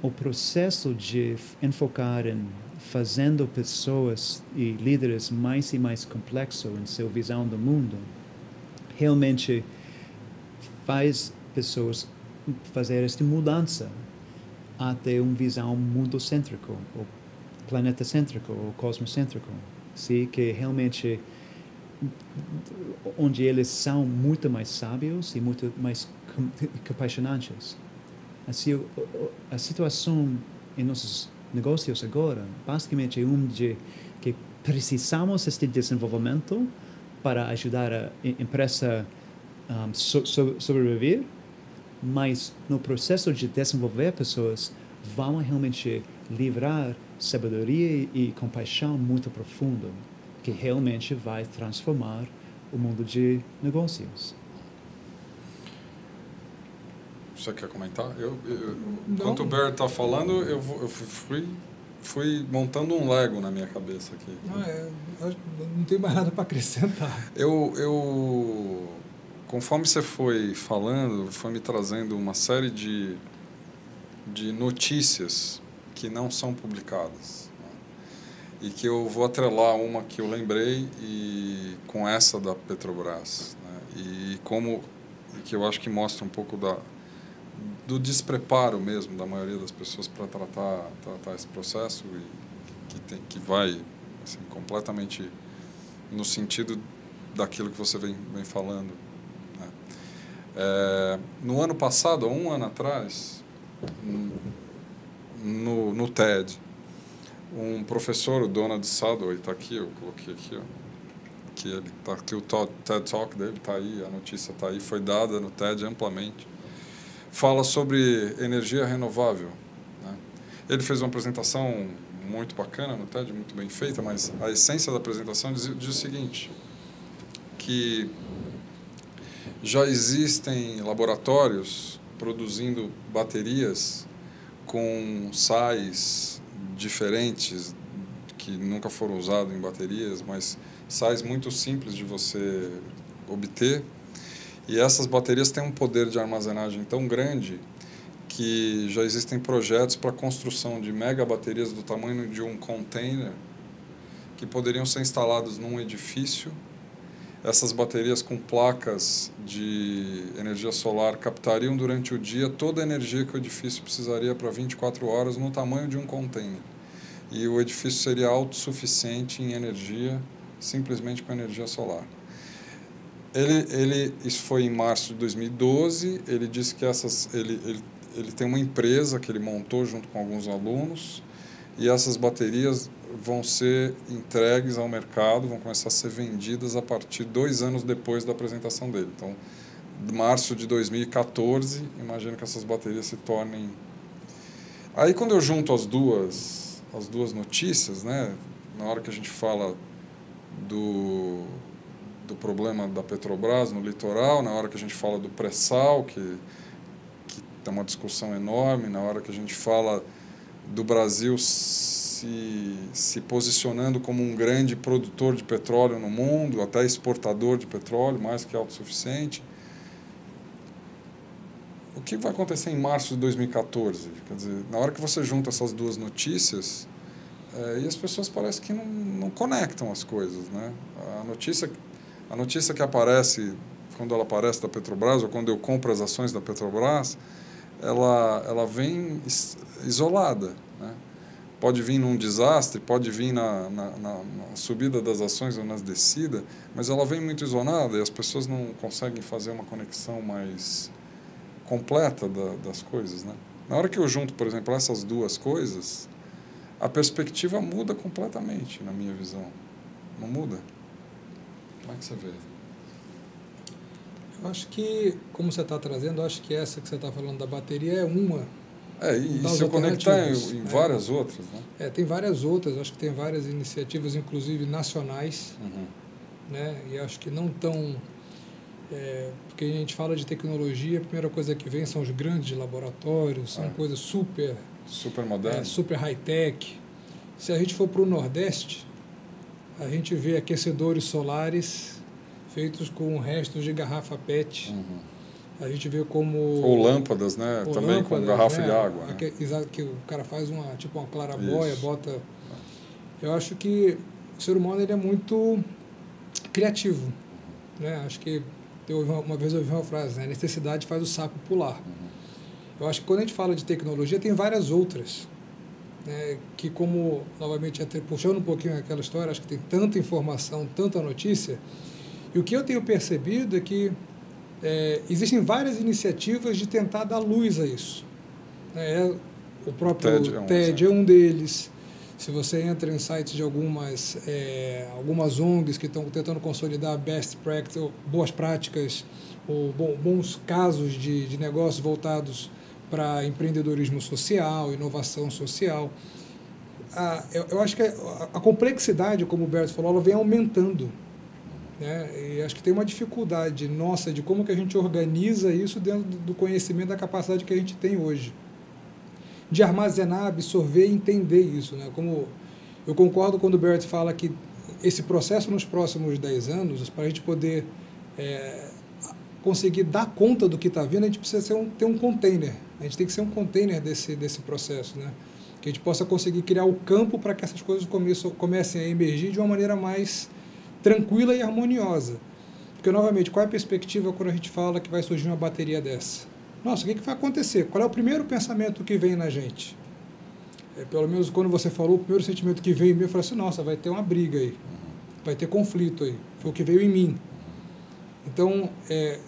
O processo de enfocar em fazendo pessoas e líderes mais e mais complexos em sua visão do mundo realmente faz pessoas fazer esta mudança até uma visão mundo-cêntrico, ou planeta-cêntrico, ou cosmocêntrico, sim? Que realmente onde eles são muito mais sábios e muito mais compassionantes. Assim, a situação em nossos negócios agora, basicamente é de que precisamos deste desenvolvimento para ajudar a empresa sobreviver, mas no processo de desenvolver pessoas, vão realmente livrar sabedoria e compaixão muito profundo, que realmente vai transformar o mundo de negócios. Você quer comentar? Enquanto o Bear está falando, eu fui montando um Lego na minha cabeça aqui. Não tem mais nada para acrescentar. Conforme você foi falando, foi me trazendo uma série de notícias que não são publicadas, né? E que eu vou atrelar uma que eu lembrei com essa da Petrobras, né? e que eu acho que mostra um pouco do despreparo mesmo da maioria das pessoas para tratar esse processo, e que vai assim, completamente no sentido daquilo que você vem falando, né? No ano passado, há um ano atrás, no TED, um professor, o Donald Sadoway, está aqui, eu coloquei aqui, ó, que ele tá aqui, o TED Talk dele está aí, a notícia está aí, foi dada no TED amplamente, fala sobre energia renovável, né? Ele fez uma apresentação muito bacana no TED, muito bem feita, mas a essência da apresentação diz o seguinte, que já existem laboratórios produzindo baterias com sais diferentes que nunca foram usados em baterias, mas sais muito simples de você obter. E essas baterias têm um poder de armazenagem tão grande que já existem projetos para a construção de mega baterias do tamanho de um container que poderiam ser instalados num edifício. Essas baterias com placas de energia solar captariam durante o dia toda a energia que o edifício precisaria para 24 horas no tamanho de um container. E o edifício seria autossuficiente em energia, simplesmente com energia solar. Isso foi em março de 2012, ele disse que ele tem uma empresa que ele montou junto com alguns alunos, e essas baterias vão ser entregues ao mercado, vão começar a ser vendidas a partir de 2 anos depois da apresentação dele. Então, março de 2014, imagino que essas baterias se tornem... Aí, quando eu junto as duas notícias, né, na hora que a gente fala do problema da Petrobras no litoral, na hora que a gente fala do pré-sal, que tem uma discussão enorme, na hora que a gente fala do Brasil se posicionando como um grande produtor de petróleo no mundo, até exportador de petróleo, mais que autossuficiente. O que vai acontecer em março de 2014? Quer dizer, na hora que você junta essas duas notícias, e as pessoas parecem que não conectam as coisas, né? A notícia que aparece, quando ela aparece da Petrobras, ou quando eu compro as ações da Petrobras, ela vem isolada, né? Pode vir num desastre, pode vir na subida das ações ou nas descidas, mas ela vem muito isolada e as pessoas não conseguem fazer uma conexão mais completa das coisas, né? Na hora que eu junto, por exemplo, essas duas coisas, a perspectiva muda completamente, na minha visão. Não muda? Como é que você vê? Eu acho que, como você está trazendo, eu acho que essa que você está falando da bateria é uma. E se eu conectar em várias outras, né? Tem várias outras, acho que tem várias iniciativas, inclusive nacionais, né? E acho que não tão... porque a gente fala de tecnologia, a primeira coisa que vem são os grandes laboratórios, são coisas super modernas, super high-tech. Se a gente for para o Nordeste, a gente vê aquecedores solares feitos com restos de garrafa PET. A gente vê como... Ou lâmpadas, né? Também lâmpadas, com garrafa de água. Né? Que o cara faz uma clarabóia, bota... Eu acho que o ser humano ele é muito criativo, né? Acho que uma vez eu ouvi uma frase, né? A necessidade faz o sapo pular. Eu acho que quando a gente fala de tecnologia, tem várias outras, né? Que como, novamente, até puxando um pouquinho aquela história, acho que tem tanta informação, tanta notícia, e o que eu tenho percebido é que existem várias iniciativas de tentar dar luz a isso. O próprio TED é um deles. Se você entra em sites de algumas ONGs que estão tentando consolidar best practice, ou boas práticas, ou bons casos de negócios voltados para empreendedorismo social, inovação social. Eu acho que a complexidade, como o Berto falou, ela vem aumentando. E acho que tem uma dificuldade nossa de como que a gente organiza isso dentro do conhecimento, da capacidade que a gente tem hoje. De armazenar, absorver e entender isso, né? Como eu concordo quando o Bert fala que esse processo nos próximos 10 anos, para a gente poder conseguir dar conta do que está vindo, a gente precisa ter um container. A gente tem que ser um container desse processo, né? Que a gente possa conseguir criar o campo para que essas coisas comecem a emergir de uma maneira mais tranquila e harmoniosa. Porque, novamente, qual é a perspectiva quando a gente fala que vai surgir uma bateria dessa? Nossa, o que vai acontecer? Qual é o primeiro pensamento que vem na gente? Pelo menos quando você falou, o primeiro sentimento que veio em mim, eu falei assim, nossa, vai ter uma briga aí, vai ter conflito aí. Foi o que veio em mim. Então,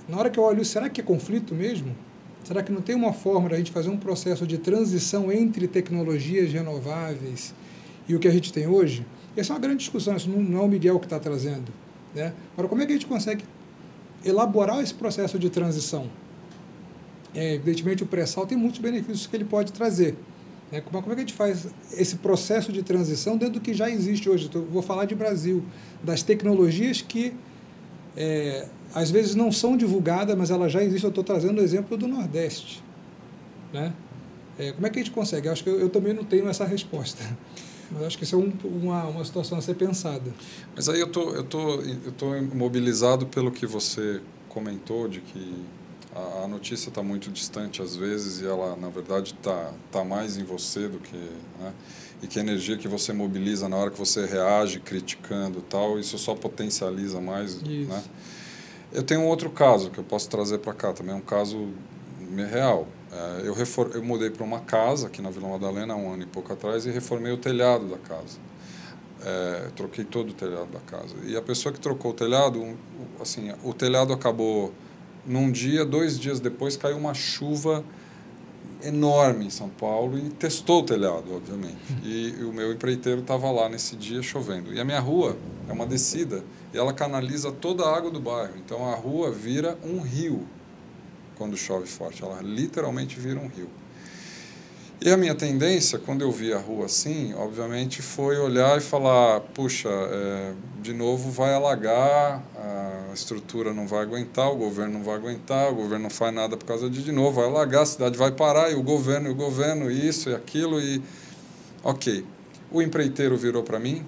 na hora que eu olho, será que é conflito mesmo? Será que não tem uma forma de a gente fazer um processo de transição entre tecnologias renováveis e o que a gente tem hoje? Essa é uma grande discussão, isso não é o Miguel que está trazendo, né? Agora, como é que a gente consegue elaborar esse processo de transição? Evidentemente, o pré-sal tem muitos benefícios que ele pode trazer. Como é que a gente faz esse processo de transição dentro do que já existe hoje? Então, eu vou falar de Brasil, das tecnologias que às vezes não são divulgadas, mas elas já existem. Eu estou trazendo o exemplo do Nordeste, né? Como é que a gente consegue? Eu acho que eu também não tenho essa resposta, mas acho que isso é uma situação a ser pensada. Mas aí eu tô mobilizado pelo que você comentou, de que a notícia está muito distante às vezes e ela, na verdade, tá mais em você do que... Né? E que a energia que você mobiliza na hora que você reage eu tal, isso só potencializa mais. Né? Eu tenho um outro caso que eu posso trazer para cá, também é um caso real. Eu mudei para uma casa aqui na Vila Madalena há 1 ano e pouco atrás e reformei o telhado da casa. Troquei todo o telhado da casa. E a pessoa que trocou o telhado, assim, o telhado acabou num dia, 2 dias depois caiu uma chuva enorme em São Paulo e testou o telhado, obviamente. E o meu empreiteiro estava lá nesse dia chovendo. E a minha rua é uma descida e ela canaliza toda a água do bairro. Então a rua vira um rio quando chove forte. Ela literalmente vira um rio. E a minha tendência, quando eu vi a rua assim, obviamente, foi olhar e falar, puxa, de novo vai alagar, a estrutura não vai aguentar, o governo não vai aguentar, o governo não faz nada por causa de novo, vai alagar, a cidade vai parar, e o governo, isso e aquilo, e... Ok. O empreiteiro virou para mim,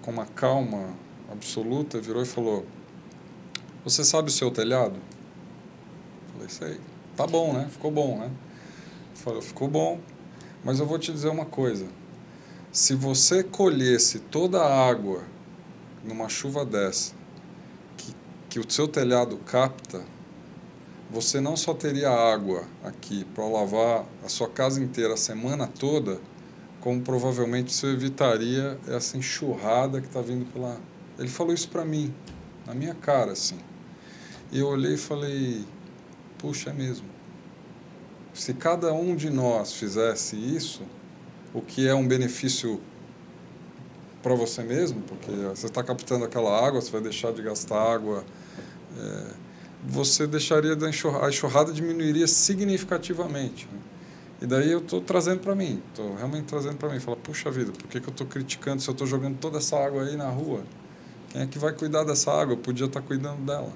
com uma calma absoluta, virou e falou, você sabe o seu telhado? Falei, sei. Tá bom, né? Ficou bom, né? Falei, ficou bom, mas eu vou te dizer uma coisa. Se você colhesse toda a água numa chuva dessa, que o seu telhado capta, você não só teria água aqui para lavar a sua casa inteira a semana toda, como provavelmente você evitaria essa enxurrada que está vindo pela... Ele falou isso para mim, na minha cara, assim. E eu olhei e falei, puxa, é mesmo. Se cada um de nós fizesse isso, o que é um benefício para você mesmo, porque você está captando aquela água, você vai deixar de gastar água, você deixaria a enxurrada diminuiria significativamente. Né? E daí eu estou trazendo para mim, estou realmente trazendo para mim. Fala, puxa vida, por que eu estou criticando se eu estou jogando toda essa água aí na rua? Quem é que vai cuidar dessa água? Eu podia estar cuidando dela.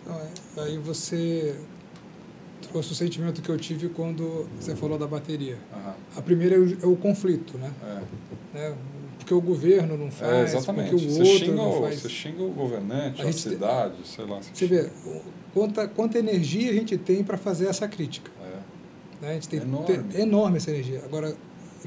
Então, aí você... trouxe o sentimento que eu tive quando você falou da bateria. A primeira é o conflito, né? Porque o governo não faz, exatamente. Porque o outro não faz. Você xinga o governante, a cidade, sei lá. Você vê quanta energia a gente tem para fazer essa crítica. Né? A gente tem enorme essa energia. Agora,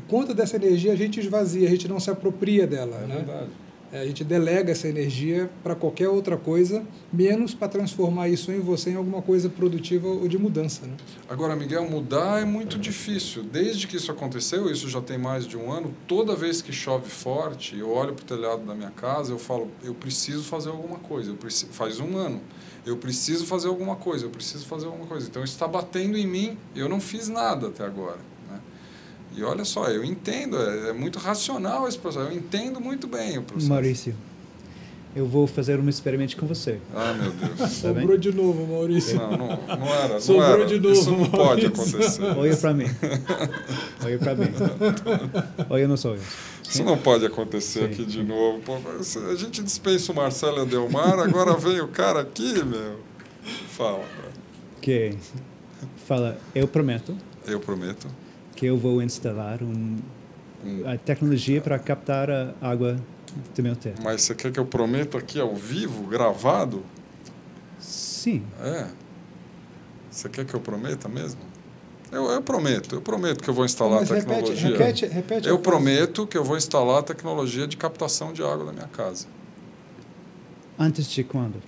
quanto dessa energia a gente esvazia, a gente não se apropria dela. É, né? Verdade. A gente delega essa energia para qualquer outra coisa, menos para transformar isso em você em alguma coisa produtiva ou de mudança. Né? Agora, Miguel, mudar é muito difícil. Desde que isso aconteceu, isso já tem mais de 1 ano, toda vez que chove forte, eu olho para o telhado da minha casa, eu falo, eu preciso fazer alguma coisa. Faz 1 ano, eu preciso fazer alguma coisa, Então, isso está batendo em mim, eu não fiz nada até agora. E olha só, eu entendo, é muito racional esse processo, eu entendo muito bem o processo. Maurício, eu vou fazer um experimento com você. Ah, meu Deus. Sobrou de novo, Maurício. Não era. Sobrou de novo, isso não Maurício. pode acontecer. Olha para mim. Olha nos olhos. Isso não pode acontecer aqui de novo. Pô, a gente dispensa o Marcelo Adelmar, agora vem o cara aqui, meu. Fala. Ok. Fala, eu prometo. Eu prometo. Que eu vou instalar a tecnologia para captar a água do meu teto. Mas você quer que eu prometa aqui ao vivo, gravado? Sim. Você quer que eu prometa mesmo? Eu prometo que eu vou instalar a tecnologia. Repete. Eu prometo que eu vou instalar a tecnologia de captação de água na minha casa. Antes de quando?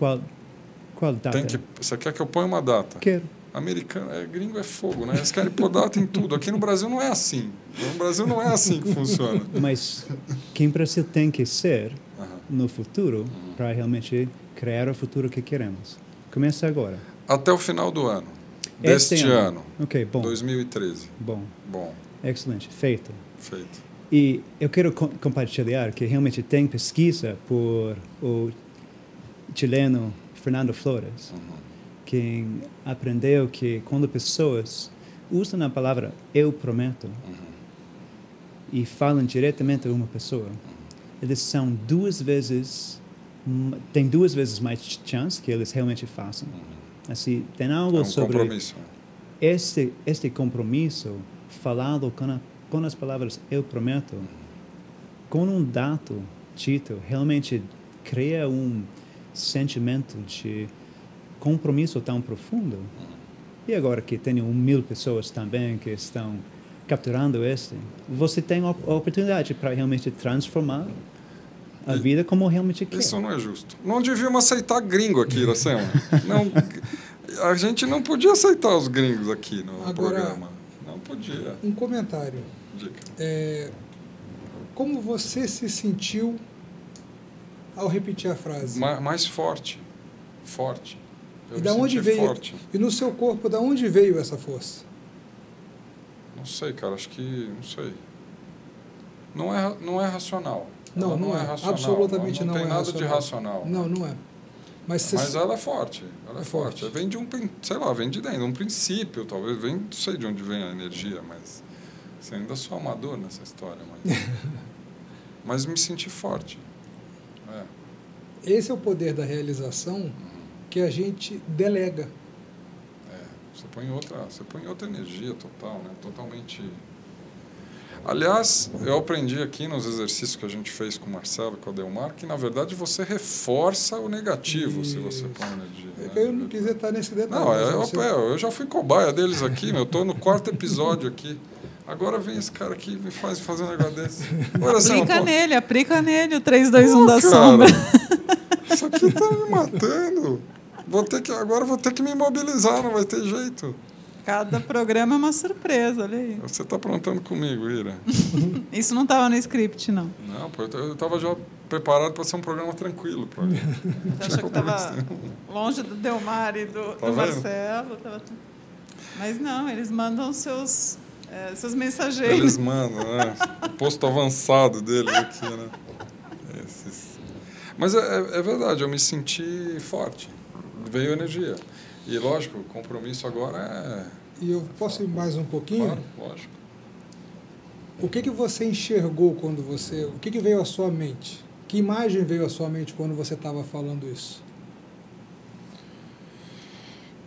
Qual data? Você quer que eu ponha uma data? Quero. Americano, gringo é fogo, né? Eles querem pôr data em tudo. Aqui no Brasil não é assim. No Brasil não é assim que funciona. Mas quem o Brasil tem que ser no futuro para realmente criar o futuro que queremos? Começa agora. Até o final do ano. Deste ano. Ok, bom. 2013. Bom. Bom. Excelente. Feito. Feito. E eu quero compartilhar que realmente tem pesquisa por o chileno Fernando Flores, quem aprendeu que quando pessoas usam a palavra eu prometo e falam diretamente a uma pessoa, eles são tem 2 vezes mais chance que eles realmente façam. Assim, tem algo sobre compromisso. Este compromisso falado com as palavras eu prometo, com um dado dito, realmente cria um sentimento de compromisso tão profundo. E agora que tem 1.000 pessoas também que estão capturando você tem a oportunidade para realmente transformar a vida como realmente quer. Isso não é justo. Não devíamos aceitar gringo aqui, Iracema. Não, a gente não podia aceitar os gringos aqui no programa. Não podia. Um comentário. Dica. Como você se sentiu ao repetir a frase? Mais forte. Forte. E da onde veio? Forte. E no seu corpo, da onde veio essa força? Não sei, cara. Acho que não sei. Não é racional. Não é racional. Absolutamente não é racional. Não tem nada de racional. Não é. Mas ela é forte. Ela é forte. Vem de vem de dentro, um princípio, talvez. Não sei de onde vem a energia, mas você ainda sou amador nessa história. Mas me senti forte. Esse é o poder da realização que a gente delega. Você põe outra energia total, né? Totalmente. Aliás, eu aprendi aqui nos exercícios que a gente fez com o Marcelo e com o Adelmar que, na verdade, você reforça o negativo se você põe energia. Né? Eu não quis estar nesse detalhe. Não, eu já fui cobaia deles aqui, eu estou no 4º episódio aqui. Agora vem esse cara aqui e me faz fazer um negócio desse. Aplica nele o 3, 2, 1 da sombra. Isso aqui tá me matando. Agora vou ter que me mobilizar, não vai ter jeito. Cada programa é uma surpresa, olha aí. Você está aprontando comigo, Ira. Isso não estava no script, não. Não, pô, eu estava já preparado para ser um programa tranquilo para mim. Você achou que estava longe do Delmar e do Marcelo? Mas não, eles mandam seus mensageiros. Eles mandam, né? O posto avançado deles aqui, né? Mas é verdade, eu me senti forte. Veio energia. E, lógico, o compromisso agora é... E eu posso ir mais um pouquinho? Claro, lógico. O que você enxergou quando você... O que veio à sua mente? Que imagem veio à sua mente quando você estava falando isso?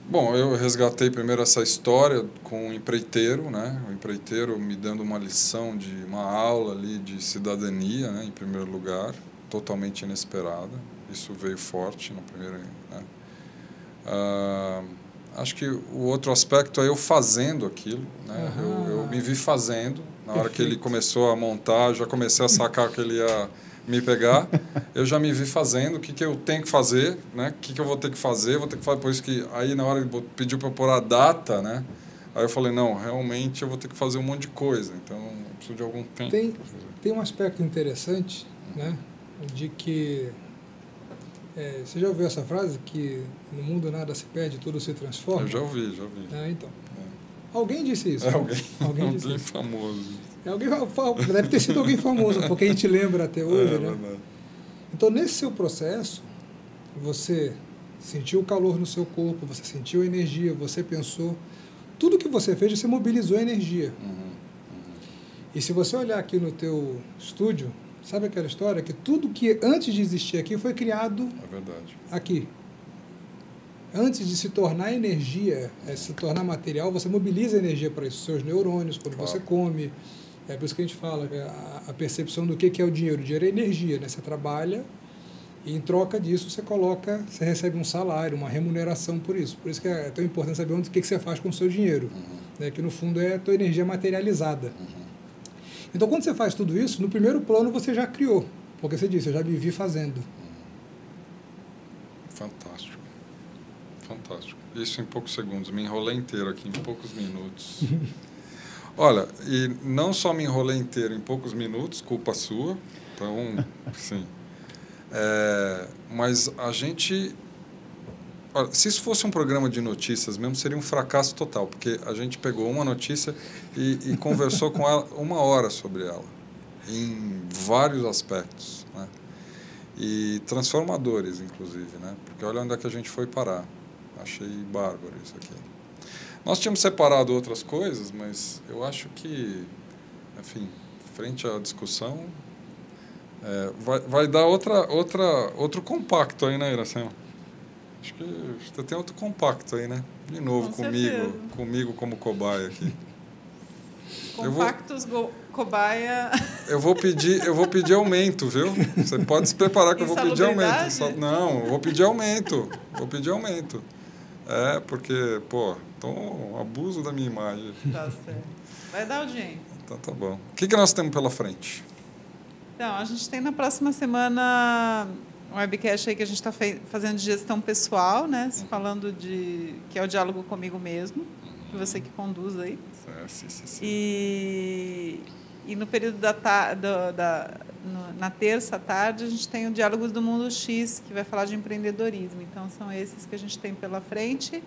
Bom, eu resgatei primeiro essa história com um empreiteiro, né? O empreiteiro me dando uma lição, uma aula ali de cidadania, né? Em primeiro lugar, totalmente inesperada. Isso veio forte no primeiro... Né? Acho que o outro aspecto é eu fazendo aquilo, né? Eu me vi fazendo. Na hora que ele começou a montar, já comecei a sacar que ele ia me pegar. Eu já me vi fazendo o que eu tenho que fazer, né? O que eu vou ter que fazer, por isso que aí na hora ele pediu para eu pôr a data, né? Aí eu falei, não, realmente eu vou ter que fazer um monte de coisa, então eu preciso de algum tempo. Tem um aspecto interessante, né? De que você já ouviu essa frase? Que no mundo nada se perde, tudo se transforma? Eu já ouvi. Então. Alguém disse isso. Alguém disse isso. Famoso. Deve ter sido alguém famoso, porque a gente lembra até hoje, né? Verdade. Então, nesse seu processo, você sentiu o calor no seu corpo, você sentiu a energia, você pensou. Tudo que você fez, você mobilizou a energia. E se você olhar aqui no teu estúdio, sabe aquela história que tudo que antes de existir aqui foi criado aqui. Antes de se tornar energia, se tornar material, você mobiliza energia para isso, seus neurônios, quando você come. É por isso que a gente fala a percepção do que é o dinheiro. O dinheiro é energia, né? Você trabalha e em troca disso você recebe um salário, uma remuneração por isso. Por isso que é tão importante saber o que você faz com o seu dinheiro, né? Que no fundo é a tua energia materializada. Então, quando você faz tudo isso, no primeiro plano você já criou, porque você disse, eu já me vi fazendo. Fantástico. Fantástico. Isso em poucos segundos. Me enrolei inteiro aqui, em poucos minutos. Olha, e não só me enrolei inteiro em poucos minutos, culpa sua. Então, sim. Mas a gente... Olha, se isso fosse um programa de notícias mesmo, seria um fracasso total, porque a gente pegou uma notícia e conversou com ela 1 hora sobre ela, em vários aspectos, né? E transformadores, inclusive, né? Porque olha onde é que a gente foi parar. Achei bárbaro isso aqui. Nós tínhamos separado outras coisas, mas eu acho que, enfim, frente à discussão, vai dar outro compacto aí, né, Iracema? Acho que você tem outro compacto aí, né? De novo, comigo como cobaia aqui. Compactos cobaia. Eu vou pedir aumento, viu? Você pode se preparar que eu vou pedir aumento. Não, eu vou pedir aumento. Porque, abuso da minha imagem. Tá certo. Vai dar audiência. Então tá bom. O que nós temos pela frente? Então, a gente tem na próxima semana um webcast aí que a gente está fazendo de gestão pessoal, né? Falando que é o diálogo comigo mesmo, que você que conduz aí. Sim. E no período na terça à tarde, a gente tem o Diálogos do Mundo X, que vai falar de empreendedorismo. Então, são esses que a gente tem pela frente.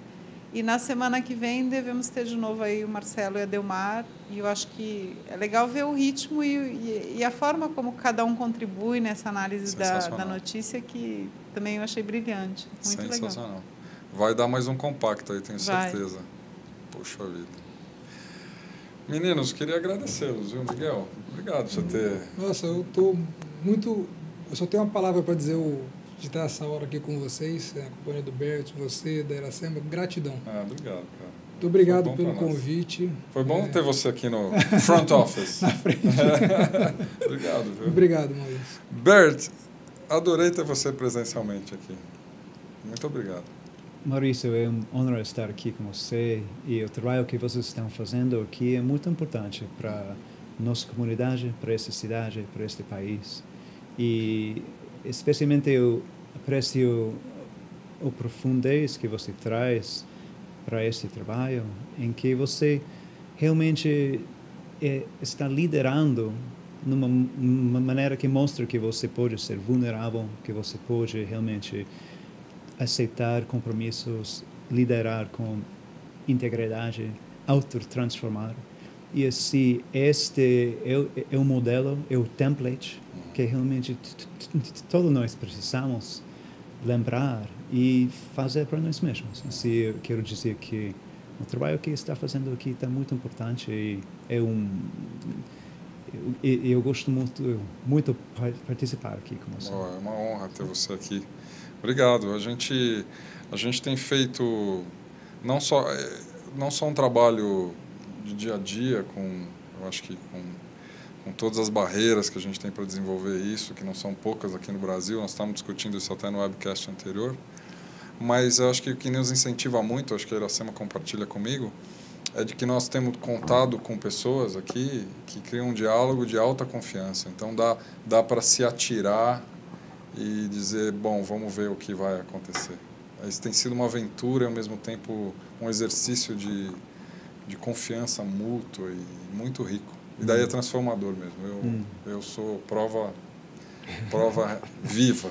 E na semana que vem devemos ter de novo aí o Marcelo e a Delmar. E eu acho que é legal ver o ritmo e a forma como cada um contribui nessa análise da notícia, que também eu achei brilhante. Muito sensacional. Legal. Vai dar mais um compacto aí, tenho certeza. Poxa vida. Meninos, queria agradecê-los, viu, Miguel? Obrigado por você ter... Nossa, eu estou muito... Eu só tenho uma palavra para dizer de estar essa hora aqui com vocês, a companhia do Bert, você, da Iracema, gratidão. Obrigado, cara. Muito obrigado pelo convite. Foi bom ter você aqui no front office. Na frente. Obrigado, viu? Obrigado, Maurício. Bert, adorei ter você presencialmente aqui. Muito obrigado. Maurício, é uma honra estar aqui com você, e o trabalho que vocês estão fazendo aqui é muito importante para a nossa comunidade, para essa cidade, para este país. E especialmente eu aprecio a profundez que você traz para este trabalho, em que você realmente está liderando numa maneira que mostra que você pode ser vulnerável, que você pode realmente aceitar compromissos, liderar com integridade, autotransformar. E assim, este é o modelo, é o template que realmente todos nós precisamos lembrar e fazer para nós mesmos. Assim, eu quero dizer que o trabalho que está fazendo aqui está muito importante e eu gosto muito participar aqui com você. É uma honra ter você aqui. Obrigado. A gente tem feito não só um trabalho de dia a dia eu acho que com todas as barreiras que a gente tem para desenvolver isso, que não são poucas aqui no Brasil. Nós estávamos discutindo isso até no webcast anterior. Mas eu acho que o que nos incentiva muito, acho que a Iracema compartilha comigo, é de que nós temos contado com pessoas aqui que criam um diálogo de alta confiança. Então dá para se atirar e dizer, bom, vamos ver o que vai acontecer. Isso tem sido uma aventura e, ao mesmo tempo, um exercício de confiança mútua e muito rico. E daí é transformador mesmo. Eu sou prova viva.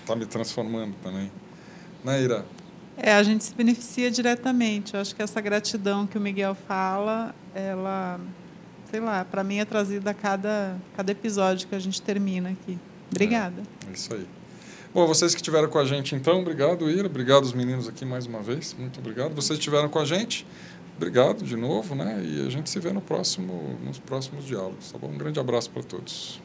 Está me transformando também. Naira? A gente se beneficia diretamente. Eu acho que essa gratidão que o Miguel fala, ela, sei lá, para mim é trazida a cada episódio que a gente termina aqui. Obrigada. É isso aí. Bom, vocês que estiveram com a gente, então, obrigado, Ira. Obrigado os meninos aqui mais uma vez. Muito obrigado. Vocês estiveram com a gente, obrigado de novo, né? E a gente se vê nos próximos diálogos, tá bom? Um grande abraço para todos.